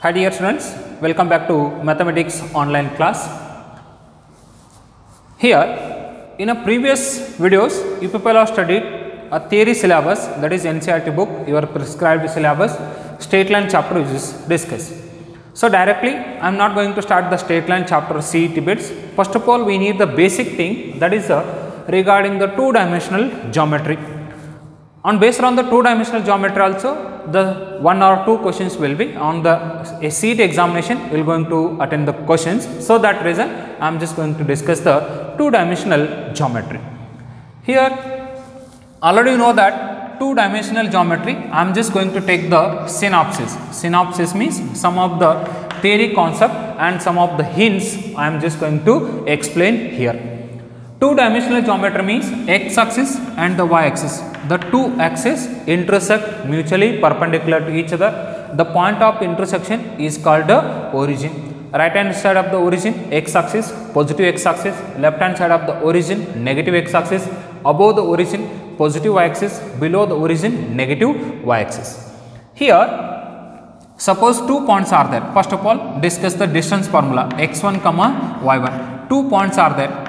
Hi dear students, welcome back to mathematics online class. Here in a previous videos you people have studied a theory syllabus, that is NCERT book, your prescribed syllabus, straight line chapter which is discussed. So directly I am not going to start the straight line chapter CET bits. First of all we need the basic thing, that is regarding the two dimensional geometry. On based on the two dimensional geometry also, the one or two questions will be on the CET examination. We are going to attend the questions. So that reason I am just going to discuss the two dimensional geometry. Here already you know that two dimensional geometry, I am just going to take the synopsis. Synopsis means some of the theory concept and some of the hints I am just going to explain here. Two dimensional geometry means x axis and the y axis. The two axes intersect mutually perpendicular to each other. The point of intersection is called the origin. Right hand side of the origin x axis, positive x axis. Left hand side of the origin, negative x axis. Above the origin, positive y axis. Below the origin, negative y axis. Here suppose two points are there. First of all discuss the distance formula x1 comma y1. Two points are there,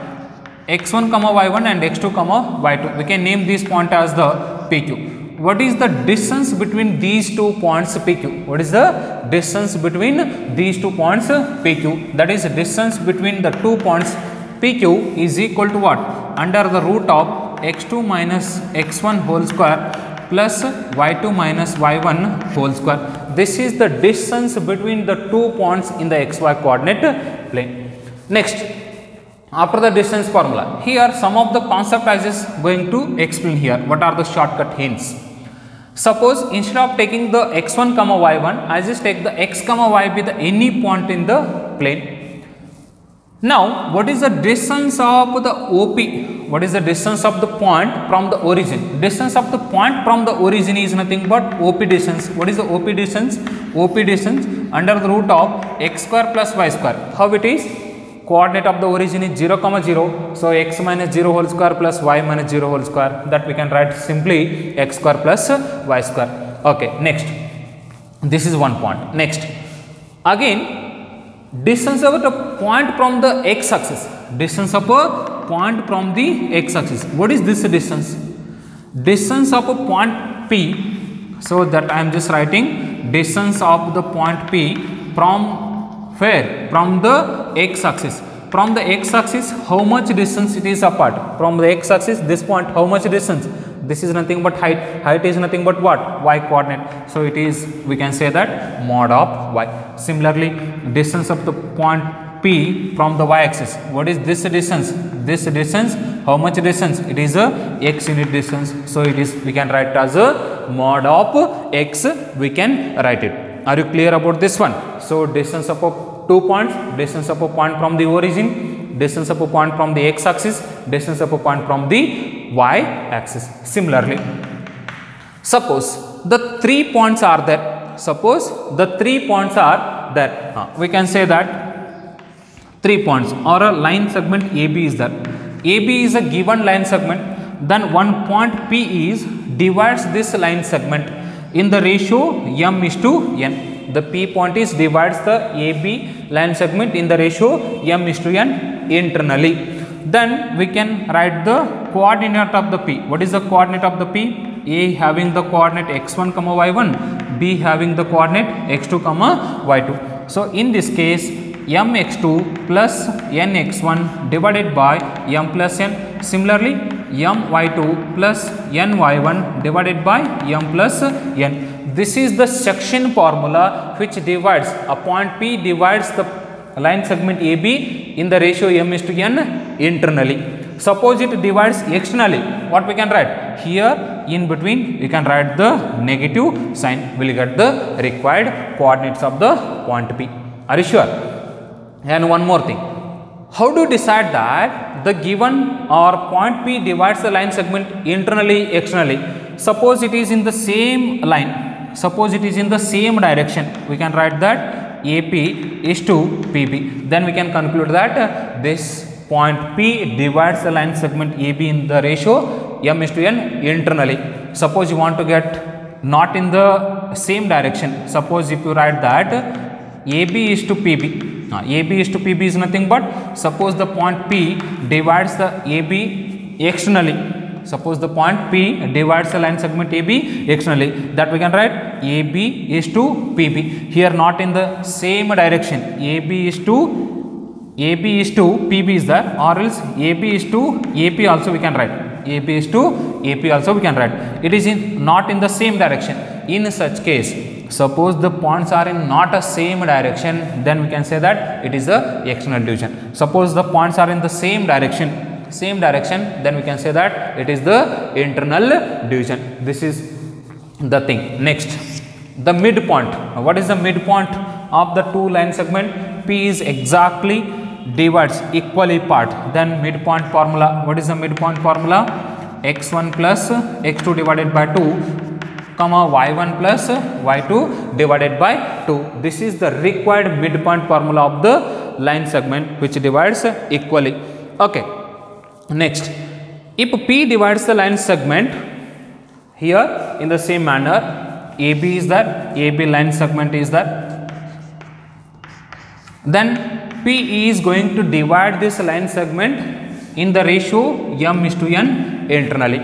x1 comma y1 and x2 comma y2. We can name this point as the PQ. What is the distance between these 2 points PQ? What is the distance between these 2 points PQ? That is distance between the 2 points PQ is equal to what? Under the root of x2 minus x1 whole square plus y2 minus y1 whole square. This is the distance between the 2 points in the xy coordinate plane. Next, after the distance formula, here some of the concept I just going to explain here. What are the shortcut hints? Suppose instead of taking the x1 comma y1, I just take the x comma y with any point in the plane. Now what is the distance of the OP? What is the distance of the point from the origin? Distance of the point from the origin is nothing but OP distance. What is the OP distance? OP distance under the root of x square plus y square. How it is? Coordinate of the origin is 0 comma 0, so x minus 0 whole square plus y minus 0 whole square, that we can write simply x square plus y square. Okay, next, this is one point. Next, again distance of the point from the x axis, distance of a point from the x axis. What is this distance? Distance of a point P, so that I am just writing distance of the point P from where? From the x axis. From the x axis, how much distance it is apart? From the x axis, this point, how much distance? This is nothing but height. Height is nothing but what? Y coordinate. So it is, we can say that mod of y. Similarly, distance of the point P from the y axis. What is this distance? This distance, how much distance? It is a x unit distance. So it is, we can write as a mod of x, we can write it. Are you clear about this one? So distance of 2 points, distance of a point from the origin, distance of a point from the x axis, distance of a point from the y axis. Similarly, suppose the 3 points are there. Suppose the 3 points are there. We can say that 3 points or a line segment AB is there. AB is a given line segment. Then one point P is divides this line segment in the ratio m is to n. The P point is divides the AB line segment in the ratio m is to n internally. Then we can write the coordinate of the P. What is the coordinate of the P? A having the coordinate x1 comma y1, B having the coordinate x2 comma y2. So in this case, mx2 plus nx1 divided by m plus n. Similarly, my2 plus ny1 divided by m plus n. This is the section formula which divides a point P divides the line segment AB in the ratio m is to n internally. Suppose it divides externally, what we can write? Here in between we can write the negative sign, we will get the required coordinates of the point P. Are you sure? And one more thing, how to decide that the given or point P divides the line segment internally, externally? Suppose it is in the same line, suppose it is in the same direction, we can write that AP is to PB. Then we can conclude that this point P divides the line segment AB in the ratio m is to n internally. Suppose you want to get not in the same direction, suppose if you write that AB is to PB. AB is to PB is nothing but, suppose the point P divides the AB externally. Suppose the point P divides the line segment AB externally, that we can write AB is to PB. Here not in the same direction. AB is to PB is there, or else AB is to AP also we can write. AB is to AP also we can write. It is not in the same direction. In such case, suppose the points are in not a same direction, then we can say that it is a external division. Suppose the points are in the same direction, then we can say that it is the internal division. This is the thing. Next, the midpoint. What is the midpoint of the two line segment? P is exactly divides equally part. Then midpoint formula. What is the midpoint formula? X1 plus X2 divided by 2 comma y1 plus y2 divided by 2. This is the required midpoint formula of the line segment which divides equally. Okay. Next, if P divides the line segment here in the same manner, AB is that, AB line segment is that, then P is going to divide this line segment in the ratio m is to n internally.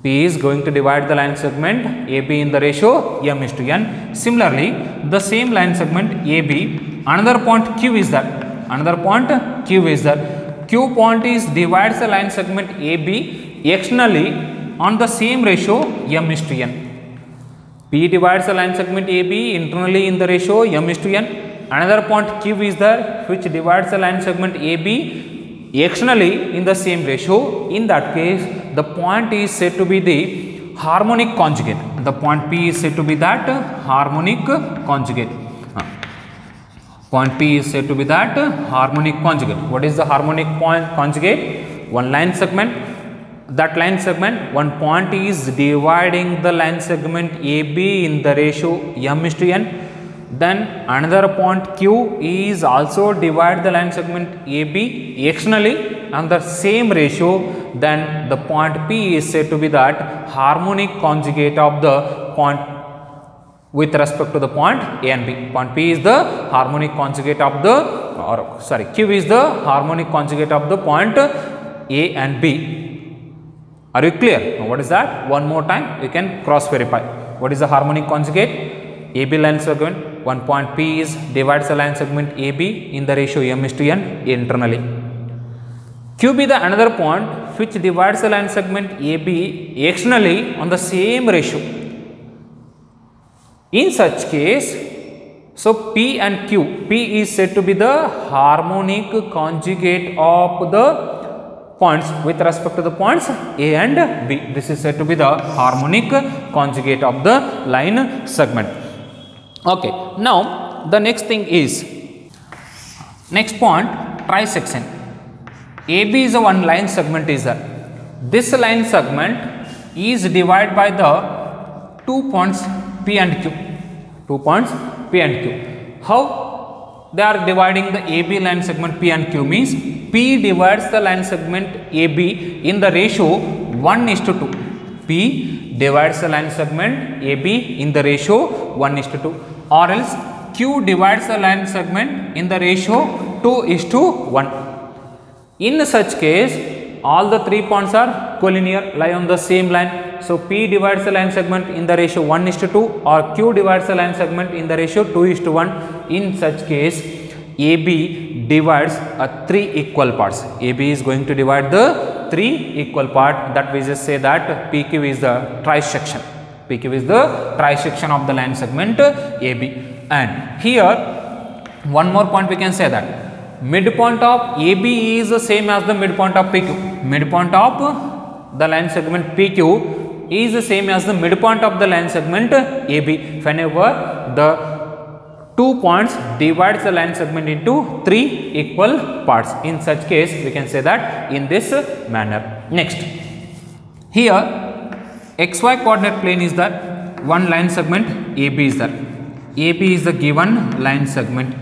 P is going to divide the line segment AB in the ratio m is to n. Similarly, the same line segment AB, another point Q is that, Q point is divides the line segment AB externally on the same ratio m is to n. P divides the line segment AB internally in the ratio m is to n. Another point Q is there which divides the line segment AB externally in the same ratio. In that case, the point is said to be the harmonic conjugate. The point P is said to be that harmonic conjugate. Point P is said to be that harmonic conjugate. What is the harmonic point conjugate? One line segment, that line segment, one point is dividing the line segment AB in the ratio m is to n. Then another point Q is also divide the line segment AB externally on the same ratio. Then the point P is said to be that harmonic conjugate of the point with respect to the point A and B. Point P is the harmonic conjugate of the, Q is the harmonic conjugate of the point A and B. Are you clear? Now, what is that? One more time, you can cross verify. What is the harmonic conjugate? AB line segment, one point P is divides the line segment AB in the ratio m is to n internally. Q be the another point which divides the line segment AB externally on the same ratio. In such case, so P and Q, P is said to be the harmonic conjugate of the points with respect to the points A and B. This is said to be the harmonic conjugate of the line segment. Okay. Now, the next thing is, next point, trisection. AB is a one line segment is there. This line segment is divided by the 2 points P and Q. 2 points P and Q. How they are dividing the AB line segment P and Q means P divides the line segment AB in the ratio 1 is to 2. P divides the line segment AB in the ratio 1 is to 2. Or else Q divides the line segment in the ratio 2 is to 1. In such case, all the 3 points are collinear, lie on the same line. So, P divides the line segment in the ratio 1 is to 2 or Q divides the line segment in the ratio 2 is to 1. In such case, AB divides 3 equal parts. AB is going to divide the 3 equal part, that we just say that PQ is the trisection. PQ is the trisection of the line segment AB. And here, one more point we can say that midpoint of AB is the same as the midpoint of PQ. Midpoint of the line segment PQ is the same as the midpoint of the line segment AB. Whenever the 2 points divides the line segment into 3 equal parts. In such case, we can say that in this manner. Next, here XY coordinate plane is that one line segment AB is that. AB is the given line segment.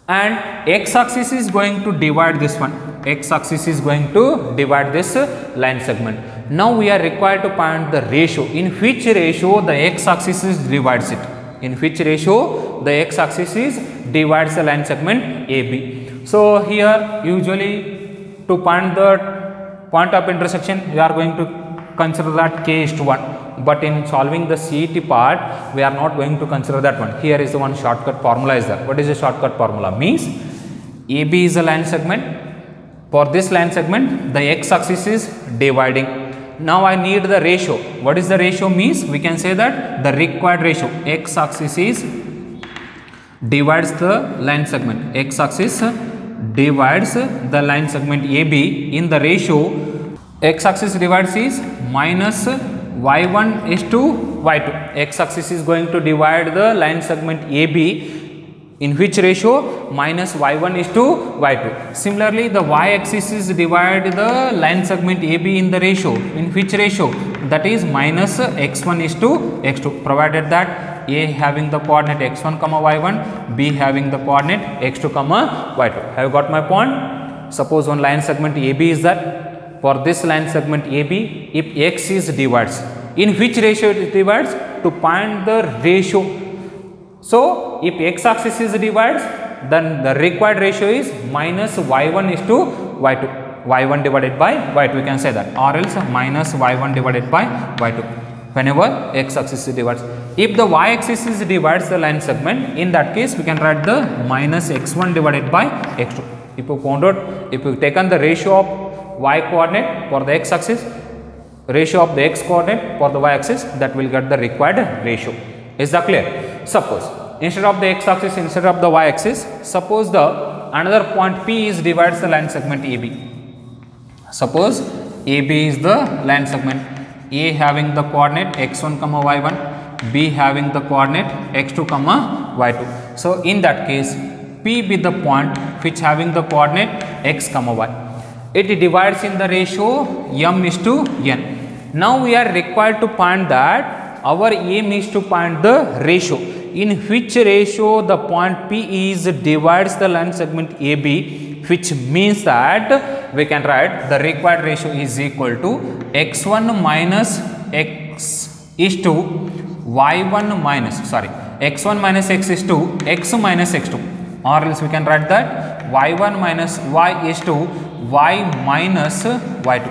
And x axis is going to divide this one. X axis is going to divide this line segment. Now we are required to find the ratio. In which ratio the x axis is divides it. in which ratio the x-axis is divides the line segment AB. So here usually to find the point of intersection we are going to consider that k:1, but in solving the CET part we are not going to consider that one. Here is the one shortcut formula is there. What is the shortcut formula? Means AB is a line segment. For this line segment the x-axis is dividing. Now I need the ratio. What is the ratio? Means we can say that the required ratio x-axis is divides the line segment. X-axis divides the line segment AB in the ratio x-axis divides is minus y1 is to y2. X-axis is going to divide the line segment AB in which ratio? Minus y1 is to y2. Similarly, the y-axis is divide the line segment AB in the ratio. In which ratio? That is minus x1 is to x2, provided that A having the coordinate x1 comma y1, B having the coordinate x2 comma y2. Have you got my point? Suppose one line segment AB is that. For this line segment AB, if x is divides, in which ratio it divides? To find the ratio. So if x-axis is divides, then the required ratio is minus y1 is to y2. Y1 divided by y2, we can say that, or else minus y1 divided by y2 whenever x-axis is divides. If the y-axis is divides the line segment, in that case we can write the minus x1 divided by x2. If you found out, if you taken the ratio of y coordinate for the x-axis, ratio of the x coordinate for the y-axis, that will get the required ratio. Is that clear? Suppose instead of the x-axis, instead of the y-axis, suppose the another point P is divides the line segment AB. Suppose AB is the line segment, A having the coordinate x1 comma y1, B having the coordinate x2 comma y2. So in that case P be the point which having the coordinate x comma y. It divides in the ratio m is to n. Now we are required to find that our aim is to find the ratio in which ratio the point P is divides the line segment AB, which means that we can write the required ratio is equal to x1 minus x is to y1 minus x1 minus x is to x minus x2, or else we can write that y1 minus y is to y minus y2.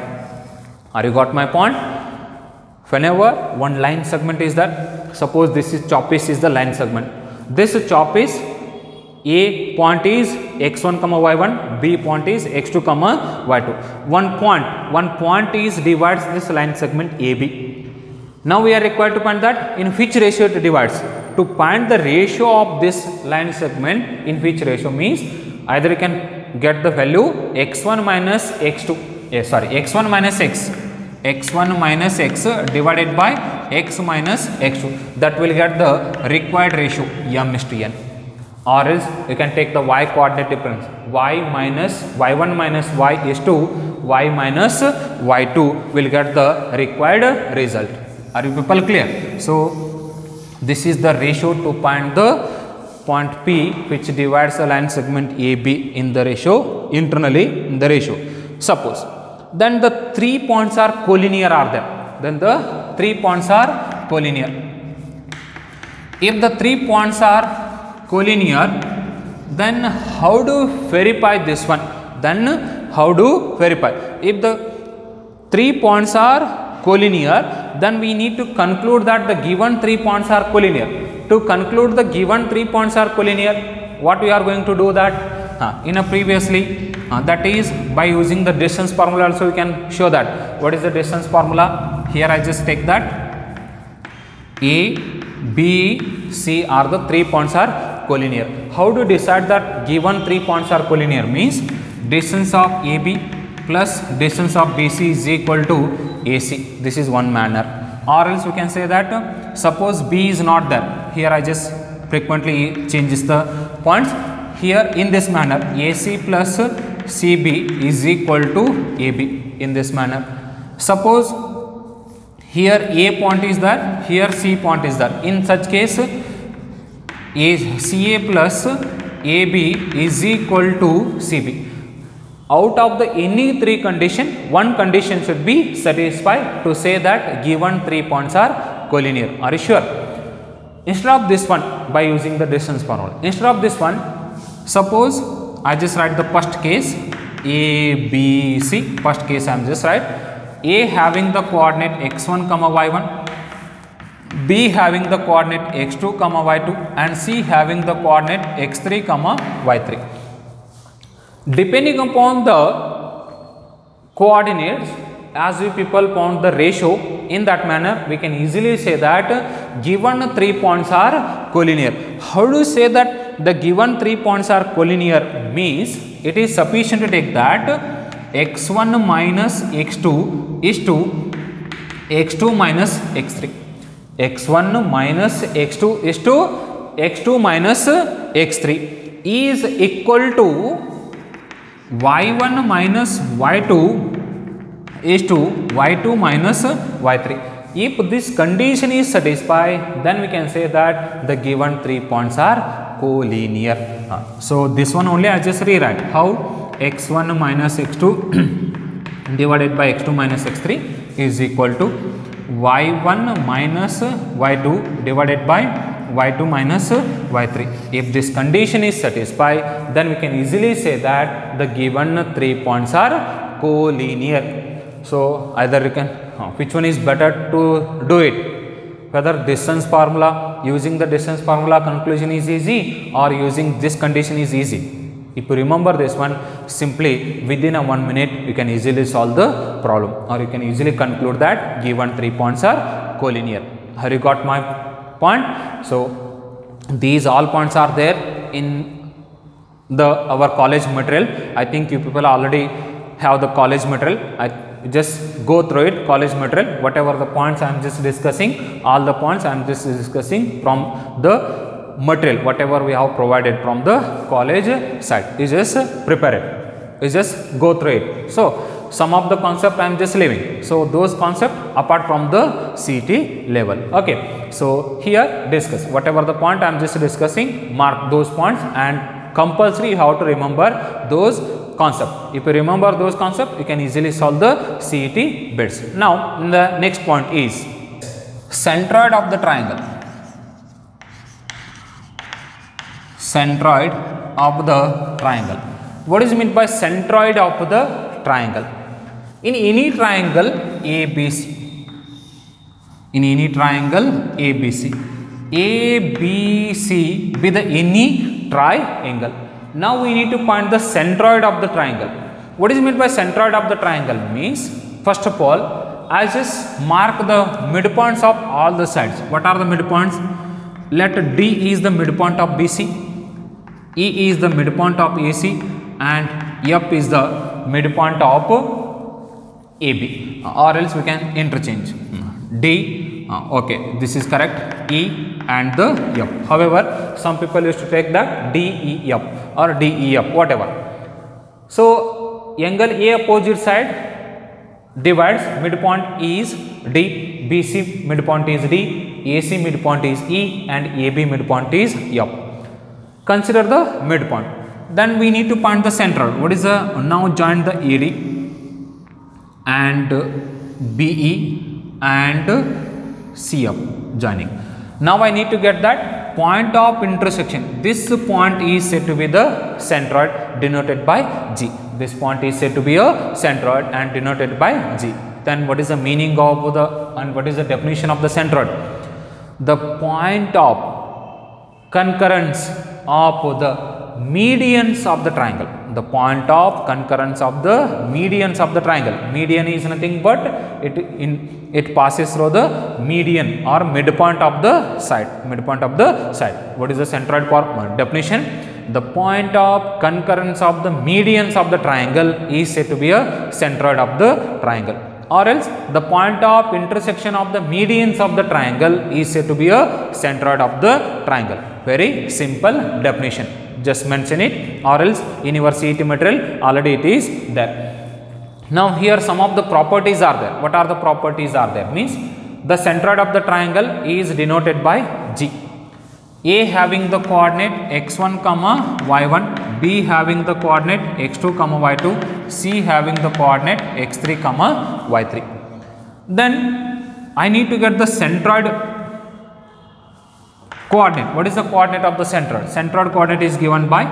Are you got my point? Whenever one line segment is that, suppose this is chop piece is the line segment. This chop piece, A point is x1 comma y1, B point is x2 comma y2. One point is divides this line segment AB. Now we are required to find that in which ratio it divides. To find the ratio of this line segment, in which ratio means either you can get the value x1 minus x2, x1 minus x1 minus x divided by x minus x2, that will get the required ratio m is to n. Or else you can take the y coordinate difference, y1 minus y is to y minus y2 will get the required result. Are you people clear? So this is the ratio to find the point P which divides the line segment AB in the ratio, internally in the ratio. Suppose then the 3 points are collinear are there. Then the 3 points are collinear. If the 3 points are collinear, then how to verify this one? Then how to verify? If the 3 points are collinear, then we need to conclude that the given 3 points are collinear. To conclude the given 3 points are collinear, what we are going to do that? In a previously, that is by using the distance formula also we can show that. What is the distance formula? Here I just take that A, B, C are the 3 points are collinear. How to decide that given 3 points are collinear? Means distance of AB plus distance of BC is equal to AC. This is one manner. Or else we can say that suppose B is not there. Here I just frequently changes the points. Here in this manner AC plus CB is equal to AB in this manner. Suppose here A point is there, here C point is there. In such case CA plus AB is equal to CB. Out of the any 3 condition, one condition should be satisfied to say that given 3 points are collinear. Are you sure? instead of this one, by using the distance formula, instead of this one, suppose I just write the first case A, B, C. First case I am just write A having the coordinate x1 comma y1, B having the coordinate x2 comma y2, and C having the coordinate x3 comma y3. Depending upon the coordinates, as we people found the ratio, in that manner we can easily say that given 3 points are collinear. How do you say that the given 3 points are collinear? Means it is sufficient to take that x1 minus x2 is to x2 minus x3. x1 minus x2 is to x2 minus x3 is equal to y1 minus y2 is to y2 minus y3. If this condition is satisfied, then we can say that the given 3 points are collinear. So this one only I just rewrite how x1 minus x2 divided by x2 minus x3 is equal to y1 minus y2 divided by y2 minus y3. If this condition is satisfied, then we can easily say that the given 3 points are collinear. So either you can, which one is better to do it, whether distance formula, using the distance formula conclusion is easy, or using this condition is easy. If you remember this one, simply within a 1 minute you can easily solve the problem, or you can easily conclude that given 3 points are collinear. Have you got my point? So these all points are there in our college material. I think you people already have the college material. I just go through it, college material, whatever the points I am just discussing, all the points I am just discussing from the material, whatever we have provided from the college side. You just prepare it, you just go through it. So some of the concept I am just leaving. So those concept apart from the CET level. Okay. So here discuss whatever the point I am just discussing, mark those points, and compulsory you have to remember those concept. If you remember those concepts, you can easily solve the CET bits. Now the next point is centroid of the triangle. Centroid of the triangle. What is meant by centroid of the triangle? In any triangle ABC, in any triangle ABC, ABC with any triangle. Now we need to find the centroid of the triangle. What is meant by centroid of the triangle? Means first of all, I just mark the midpoints of all the sides. What are the midpoints? Let D is the midpoint of BC, E is the midpoint of AC, and F is the midpoint of AB, or else we can interchange D. Okay, this is correct, E and the F. However, some people used to take that DEF or DEF, whatever. So angle A opposite side divides, midpoint is D, BC midpoint is D, AC midpoint is E, and AB midpoint is F. Consider the midpoint. Then we need to find the centroid. What is the, now join the AD and BE and CF joining. Now I need to get that point of intersection. This point is said to be the centroid, denoted by G. This point is said to be a centroid and denoted by G. Then what is the meaning of the, and what is the definition of the centroid? The point of concurrence of the medians of the triangle. The point of concurrence of the medians of the triangle. Median is nothing but it passes through the median or midpoint of the side. Midpoint of the side. What is the centroid for definition? The point of concurrence of the medians of the triangle is said to be a centroid of the triangle. Or else the point of intersection of the medians of the triangle is said to be a centroid of the triangle. Very simple definition. Just mention it, or else in your CET material already it is there. Now here some of the properties are there. What are the properties are there? Means the centroid of the triangle is denoted by G. A having the coordinate x1 comma y1, B having the coordinate x2 comma y2, C having the coordinate x3 comma y3. Then I need to get the centroid coordinate. What is the coordinate of the centroid? Centroid coordinate is given by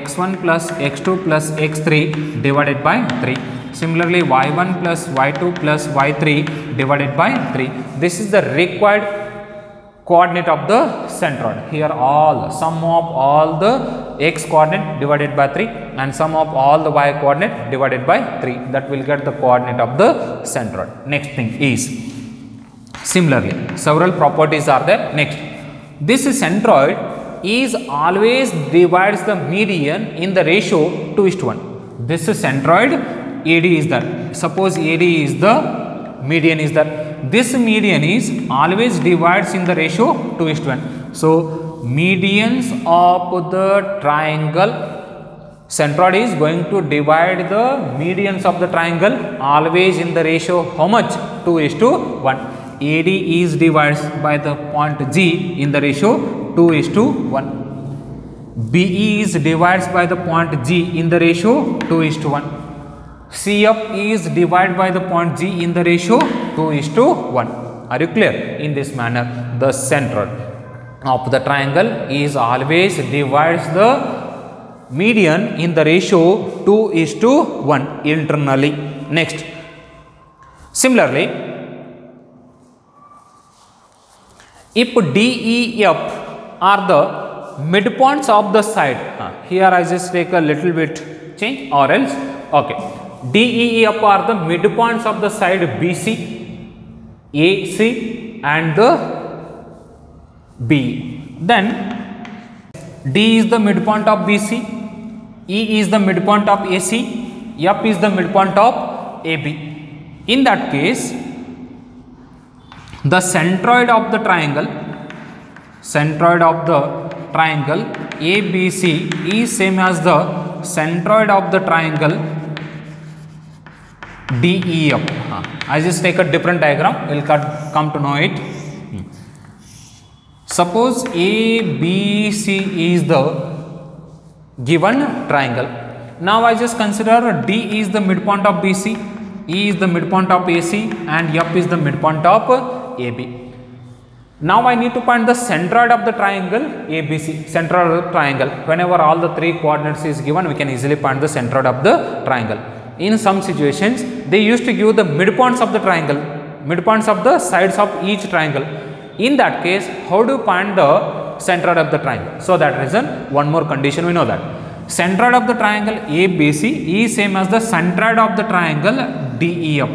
x1 plus x2 plus x3 divided by 3. Similarly, y1 plus y2 plus y3 divided by 3. This is the required coordinate of the centroid. Here all sum of all the x coordinate divided by 3 and sum of all the y coordinate divided by 3. That will get the coordinate of the centroid. Next thing is, similarly, several properties are there. Next, this centroid is always divides the median in the ratio 2:1. This centroid AD is that. Suppose AD is the median is that. This median is always divides in the ratio 2:1. So, medians of the triangle, centroid is going to divide the medians of the triangle always in the ratio how much? 2:1. AD is divided by the point G in the ratio 2:1. BE is divided by the point G in the ratio 2:1. CF is divided by the point G in the ratio 2:1. Are you clear? In this manner, the centroid of the triangle is always divides the median in the ratio 2:1 internally. Next, similarly, if DEF are the midpoints of the side, here I just take a little bit change or else, okay. DEF are the midpoints of the side BC, AC and the B. Then D is the midpoint of BC, E is the midpoint of AC, F is the midpoint of AB. In that case, the centroid of the triangle ABC is same as the centroid of the triangle DEF. I just take a different diagram, we will come to know it. Suppose ABC is the given triangle. Now I just consider D is the midpoint of BC, E is the midpoint of AC and F is the midpoint of AB. Now I need to find the centroid of the triangle ABC, centroid of the triangle. Whenever all the three coordinates is given, we can easily find the centroid of the triangle. In some situations, they used to give the midpoints of the triangle, midpoints of the sides of each triangle. In that case, how do you find the centroid of the triangle? So that reason, one more condition we know that centroid of the triangle ABC is same as the centroid of the triangle DEF.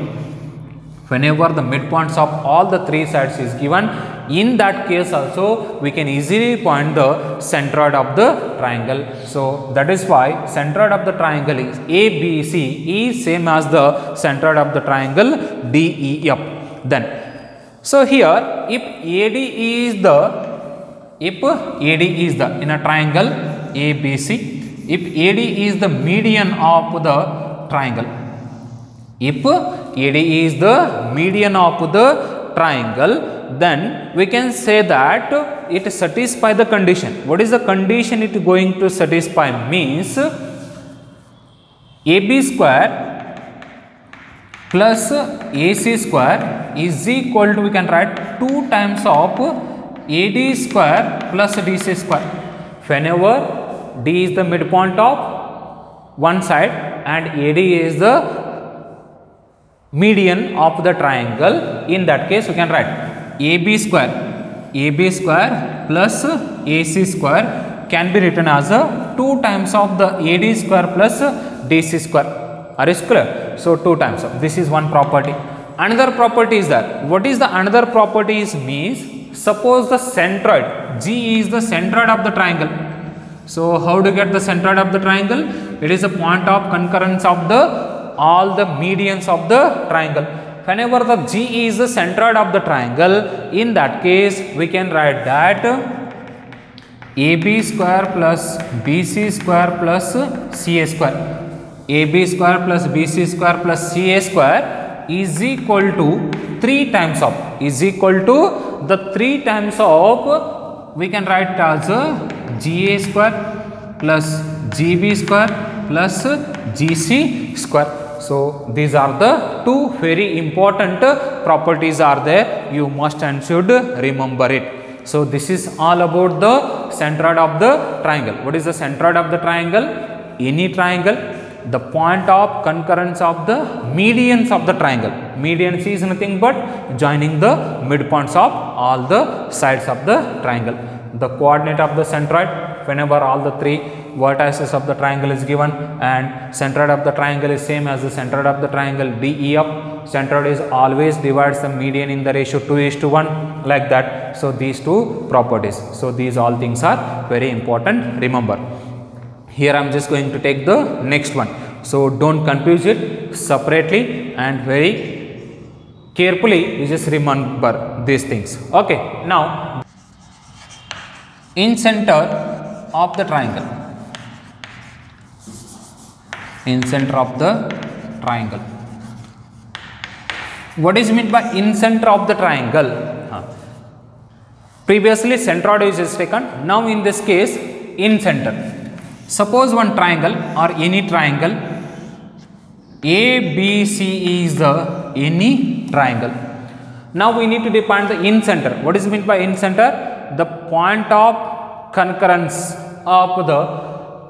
Whenever the midpoints of all the three sides is given, in that case also we can easily find the centroid of the triangle. So that is why centroid of the triangle is ABC is same as the centroid of the triangle DEF. Then, so here if AD is the in a triangle ABC, if AD is the median of the triangle, if AD is the median of the triangle, then we can say that it satisfies the condition. What is the condition it is going to satisfy? Means AB square plus AC square is equal to, we can write 2 times of AD square plus DC square. Whenever D is the midpoint of one side and AD is the median of the triangle, in that case we can write AB square plus AC square can be written as a 2 times of the AD square plus DC square. Are you clear? So 2 times of this is one property. Another property is that, what is the another property is means, suppose the centroid G is the centroid of the triangle. So how to get the centroid of the triangle? It is a point of concurrence of the all the medians of the triangle. Whenever the G is the centroid of the triangle, in that case we can write that AB square plus BC square plus CA square. AB square plus BC square plus CA square is equal to 3 times of, is equal to the 3 times of, we can write as GA square plus GB square plus GC square. So these are the 2 very important properties are there. You must and should remember it. So this is all about the centroid of the triangle. What is the centroid of the triangle? Any triangle, the point of concurrence of the medians of the triangle. Medians is nothing but joining the midpoints of all the sides of the triangle. The coordinate of the centroid, whenever all the three vertices of the triangle is given and centroid of the triangle is same as the centroid of the triangle DEF, centroid is always divides the median in the ratio 2:1 like that. So these two properties. So these all things are very important, remember. Here I am just going to take the next one. So don't confuse it separately and very carefully you just remember these things. Okay, now in center of the triangle, in center of the triangle, what is meant by in center of the triangle? Previously centroid is taken, now in this case in center. Suppose one triangle or any triangle ABC is the any triangle. Now we need to define the in center. What is meant by in center? The point of concurrence of the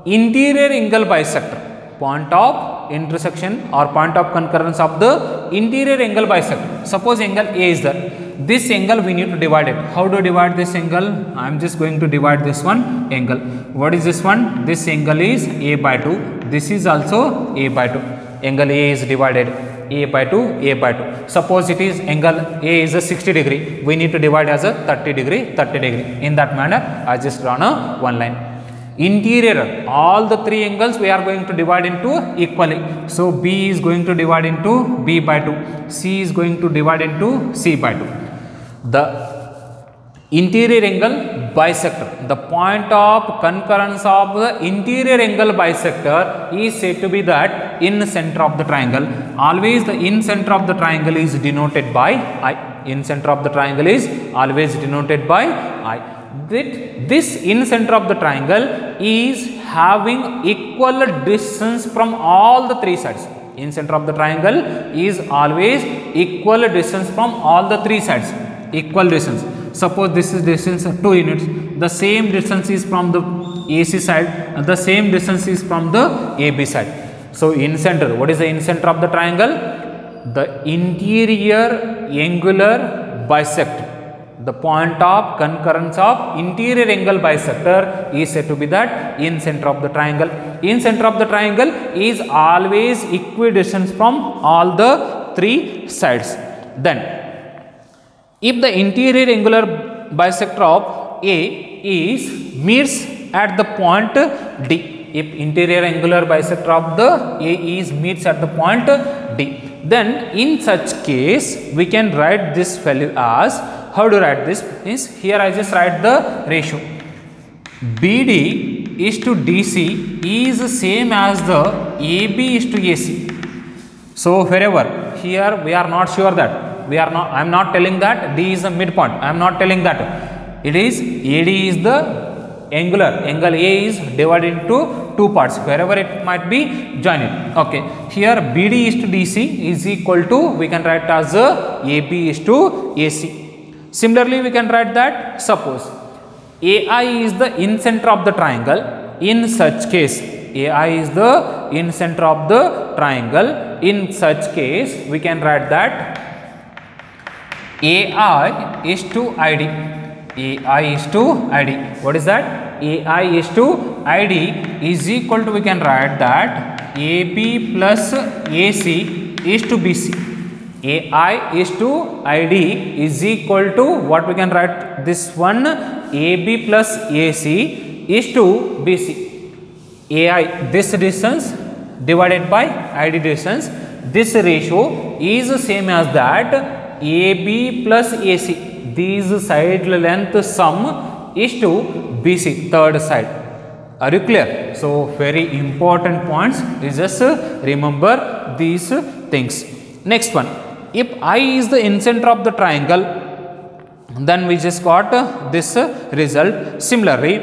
interior angle bisector. Point of intersection or point of concurrence of the interior angle bisector. Suppose angle A is there. This angle we need to divide it. How to divide this angle? I am just going to divide this one angle. What is this one? This angle is A by 2. This is also A by 2. Angle A is divided A by 2, A by 2. Suppose it is angle A is a 60 degree. We need to divide as a 30 degree, 30 degree. In that manner, I just drawn a one line. Interior, all the three angles we are going to divide into equally. So B is going to divide into B by 2. C is going to divide into C by 2. The interior angle bisector, the point of concurrence of the interior angle bisector is said to be that in center of the triangle. Always the in center of the triangle is denoted by I. In center of the triangle is always denoted by I. This in center of the triangle is having equal distance from all the three sides. In center of the triangle is always equal distance from all the three sides. Equal distance. Suppose this is distance 2 units. The same distance is from the AC side and the same distance is from the AB side. So in center, what is the in center of the triangle? The interior angular bisector. The point of concurrence of interior angle bisector is said to be that in center of the triangle. In center of the triangle is always equidistant from all the three sides. Then if the interior angular bisector of A is meets at the point D, if interior angular bisector of the A is meets at the point D, then in such case we can write this value as, how to write this is, here I just write the ratio. BD is to DC is same as the AB is to AC. So wherever here we are not sure that, we are not, I am not telling that D is the midpoint, I am not telling that. It is AD is the angular, angle A is divided into two parts, wherever it might be join it. Okay, here BD is to DC is equal to, we can write as AB is to AC. Similarly, we can write that suppose AI is the in center of the triangle. In such case, AI is the in center of the triangle. In such case, we can write that AI is to ID. AI is to ID. What is that? AI is to ID is equal to, we can write that AB plus AC is to BC. AI is to ID is equal to, what we can write this one, AB plus AC is to BC. AI, this distance divided by ID distance, this ratio is the same as that AB plus AC. These side length sum is to BC, third side. Are you clear? So very important points is just remember these things. Next one, if I is the in center of the triangle, then we just got this result. Similarly,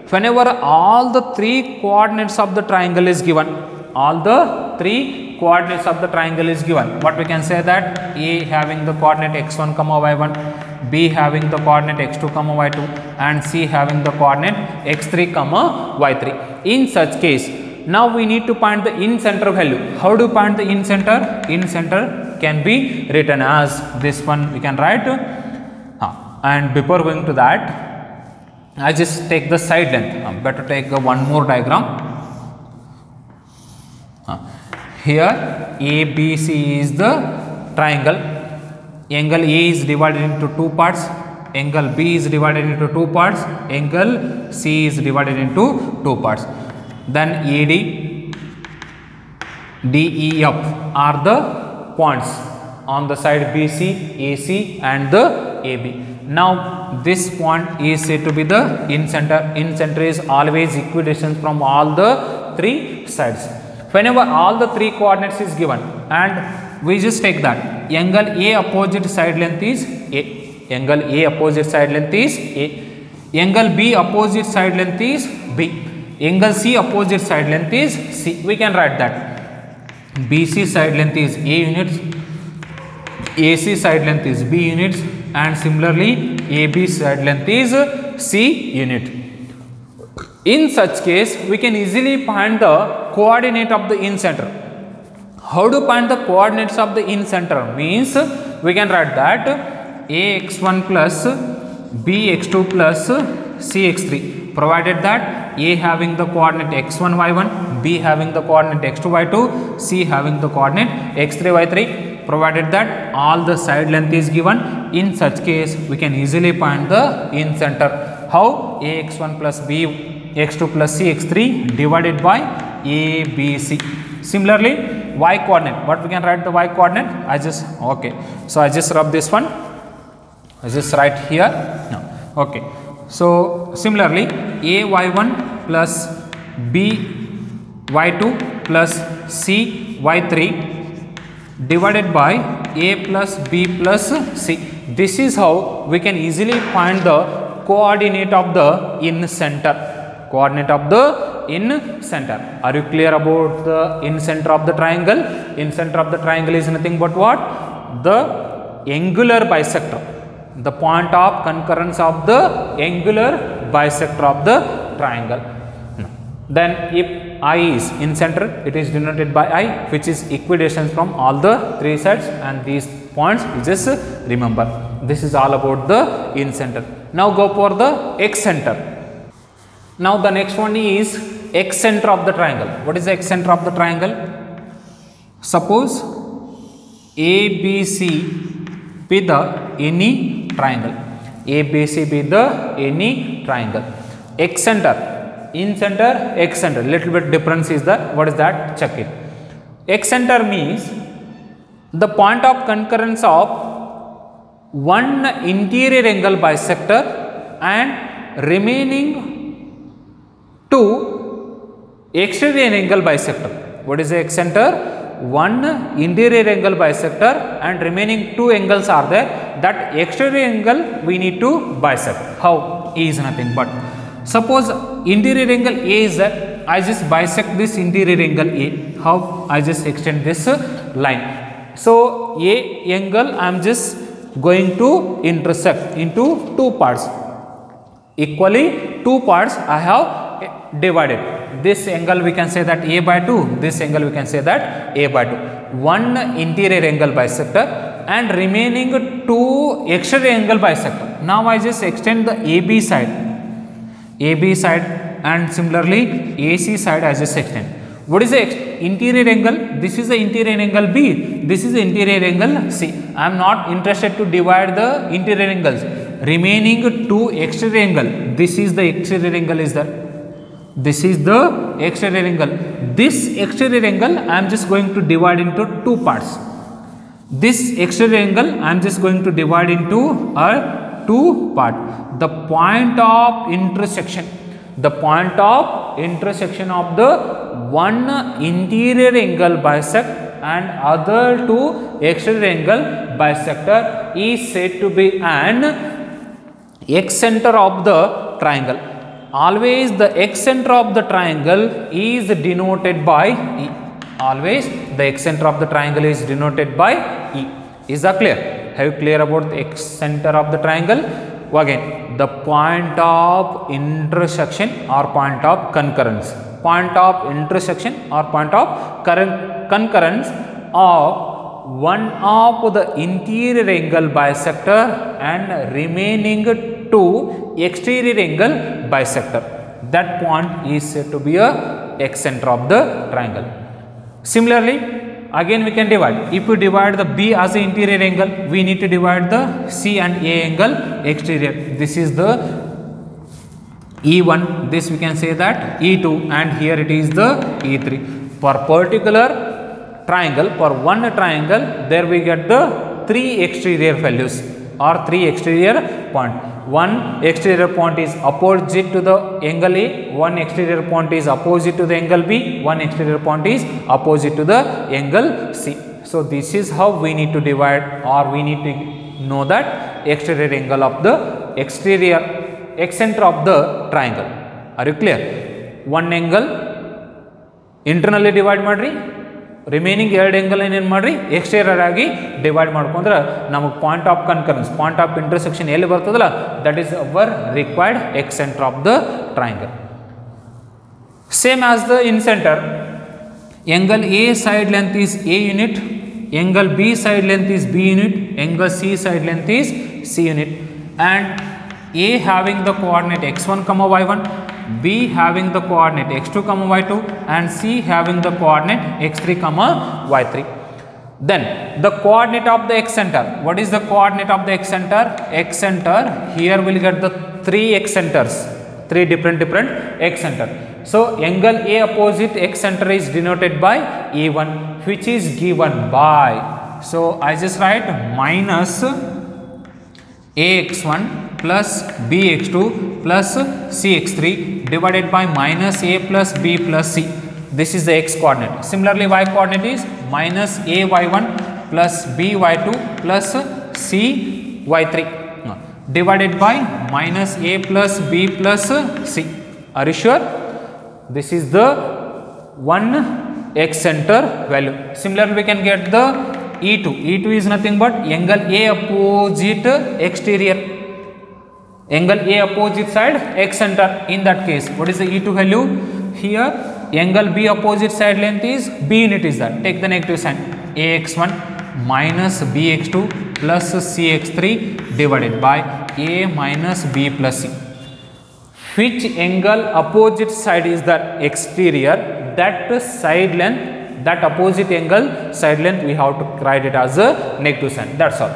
whenever all the three coordinates of the triangle is given, all the three coordinates of the triangle is given, what we can say that A having the coordinate x1 comma y1, B having the coordinate x2 comma y2 and C having the coordinate x3 comma y3. In such case, now we need to find the in center value. How do you find the in center? In center can be written as this one, we can write. And before going to that, I just take the side length. Better take one more diagram. Here ABC is the triangle. Angle A is divided into two parts. Angle B is divided into two parts. Angle C is divided into two parts. Then AD, DEF are the points on the side BC, AC and the AB. Now this point is said to be the in center. In center is always equidistant from all the three sides. Whenever all the three coordinates is given and we just take that angle A opposite side length is A, angle A opposite side length is A, angle B opposite side length is B, angle C opposite side length is C. We can write that BC side length is A units, AC side length is B units and similarly AB side length is C unit. In such case, we can easily find the coordinate of the in center. How to find the coordinates of the in center? Means we can write that AX1 plus BX2 plus CX3, provided that A having the coordinate x1 y1, B having the coordinate x2 y2, C having the coordinate x3 y3, provided that all the side length is given. In such case, we can easily find the in center. How? AX1 plus BX2 plus CX3 divided by ABC. Similarly, y coordinate. What we can write the y coordinate? I just rub this one. I just write here. No. Okay. So similarly, AY1 plus BY2 plus CY3 divided by A plus B plus C. This is how we can easily find the coordinate of the in center. Coordinate of the in center. Are you clear about the in center of the triangle? In center of the triangle is nothing but what? The angular bisector. The point of concurrence of the angular bisector of the triangle. Then if I is in center, it is denoted by I, which is equidistant from all the three sides, and these points you just remember. This is all about the in center. Now go for the x center. Now the next one is x center of the triangle. What is the x center of the triangle? Suppose ABC be the any triangle. ABC be the any triangle. X center, in center, x center. Little bit difference is that. What is that? Check it. X center means the point of concurrence of one interior angle bisector and remaining two exterior angle bisector. What is the x center? One interior angle bisector and remaining two angles are there. That exterior angle we need to bisect. How? A is nothing but, suppose interior angle A is there, I just bisect this interior angle A. How? I just extend this line. So A angle I am just going to intersect into two parts. Equally two parts I have divided. This angle we can say that A by 2, this angle we can say that A by 2. One interior angle bisector and remaining two exterior angle bisector. Now I just extend the AB side and similarly AC side I just extend. What is the interior angle? This is the interior angle B, this is the interior angle C. I am not interested to divide the interior angles. Remaining two exterior angle, this is the exterior angle is there. This is the exterior angle. This exterior angle I am just going to divide into two parts. This exterior angle I am just going to divide into a two part. The point of intersection. The point of intersection of the one interior angle bisect and other two exterior angle bisector is said to be an x center of the triangle. Always the x center of the triangle is denoted by E. Always the x center of the triangle is denoted by E. Is that clear? Have you clear about the center of the triangle? Again, the point of intersection or point of concurrence. Point of intersection or point of concurrence of one of the interior angle bisector and remaining two exterior angle bisector. That point is said to be a eccentre of the triangle. Similarly, again we can divide. If we divide the B as the interior angle, we need to divide the C and A angle exterior. This is the E1, this we can say that E2, and here it is the E3. For particular triangle, for one triangle, there we get the three exterior values or three exterior point. One exterior point is opposite to the angle A, one exterior point is opposite to the angle B, one exterior point is opposite to the angle C. So this is how we need to divide, or we need to know that exterior angle of the exterior eccentre of the triangle. Are you clear? One angle internally divide madri, remaining ಎರಡು angle ಏನೇನು ಮಾಡಿರಿ exterior ಆಗಿ divide ಮಾಡ್ಕೊಂಡ್ರೆ ನಮಗೆ point of concurrence, point of intersection ಎಲ್ಲಿ ಬರ್ತದಲ್ಲ, that is our required excentre of the triangle. Same as the incentre, angle A side length is A unit, angle B side length is B unit, angle C side length is C unit, and A having the coordinate x1, y1, B having the coordinate x2, y2, and C having the coordinate x3, y3. Then the coordinate of the eccentre. What is the coordinate of the eccentre? Eccentre, here we will get the three eccentres, three different eccentre. So angle A opposite eccentre is denoted by E1, which is given by, so I just write minus AX1 plus BX2 plus CX3 divided by minus A plus B plus C. This is the x coordinate. Similarly, y coordinate is minus AY1 plus BY2 plus CY3 divided by minus A plus B plus C. Are you sure? This is the one eccentre value. Similarly, we can get the E2. E2 is nothing but angle A opposite exterior, angle A opposite side eccentre. In that case, what is the E2 value? Here angle B opposite side length is B unit is that. Take the negative sign. AX1 minus BX2 plus CX3 divided by A minus B plus C. Which angle opposite side is the exterior, that side length, that opposite angle side length we have to write it as a negative sign. That's all.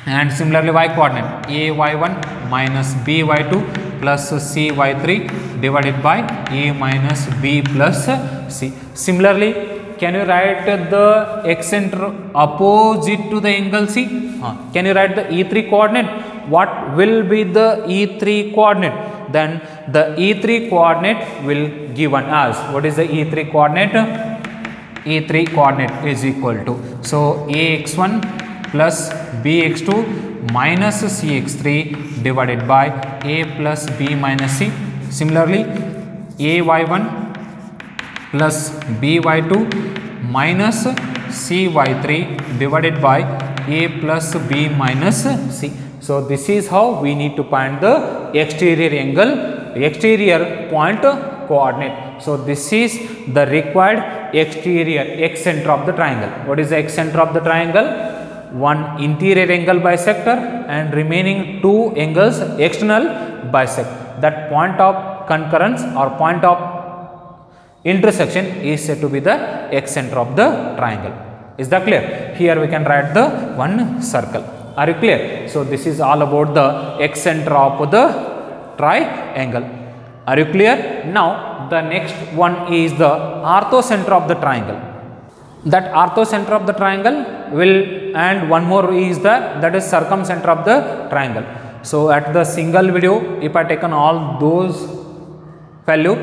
And similarly, y coordinate AY1 minus BY2 plus CY3 divided by A minus B plus C. Similarly, can you write the eccentre opposite to the angle C? Can you write the E3 coordinate? What will be the E3 coordinate? Then the E3 coordinate will given as, what is the E3 coordinate? E3 coordinate is equal to, so AX1 plus BX2 minus CX3 divided by A plus B minus C. Similarly, AY1 plus BY2 minus CY3 divided by A plus B minus C. So this is how we need to find the exterior angle, exterior point coordinate. So this is the required exterior eccentre of the triangle. What is the eccentre of the triangle? One interior angle bisector and remaining two angles external bisect. That point of concurrence or point of intersection is said to be the eccentre of the triangle. Is that clear? Here we can write the one circle. Are you clear? So this is all about the eccentre of the triangle. Are you clear? Now the next one is the orthocenter of the triangle. That orthocenter of the triangle will, and one more is that is circumcenter of the triangle. So at the single video, if I taken all those value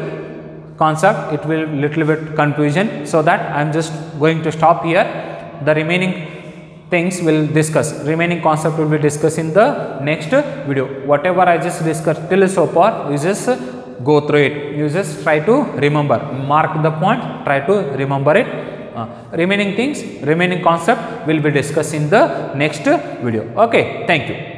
concept, it will little bit confusion. So that I am just going to stop here. The remaining things will discuss, remaining concept will be discussed in the next video. Whatever I just discussed till so far, you just go through it. You just try to remember, mark the point, try to remember it. remaining things, remaining concept will be discussed in the next video. Okay, thank you.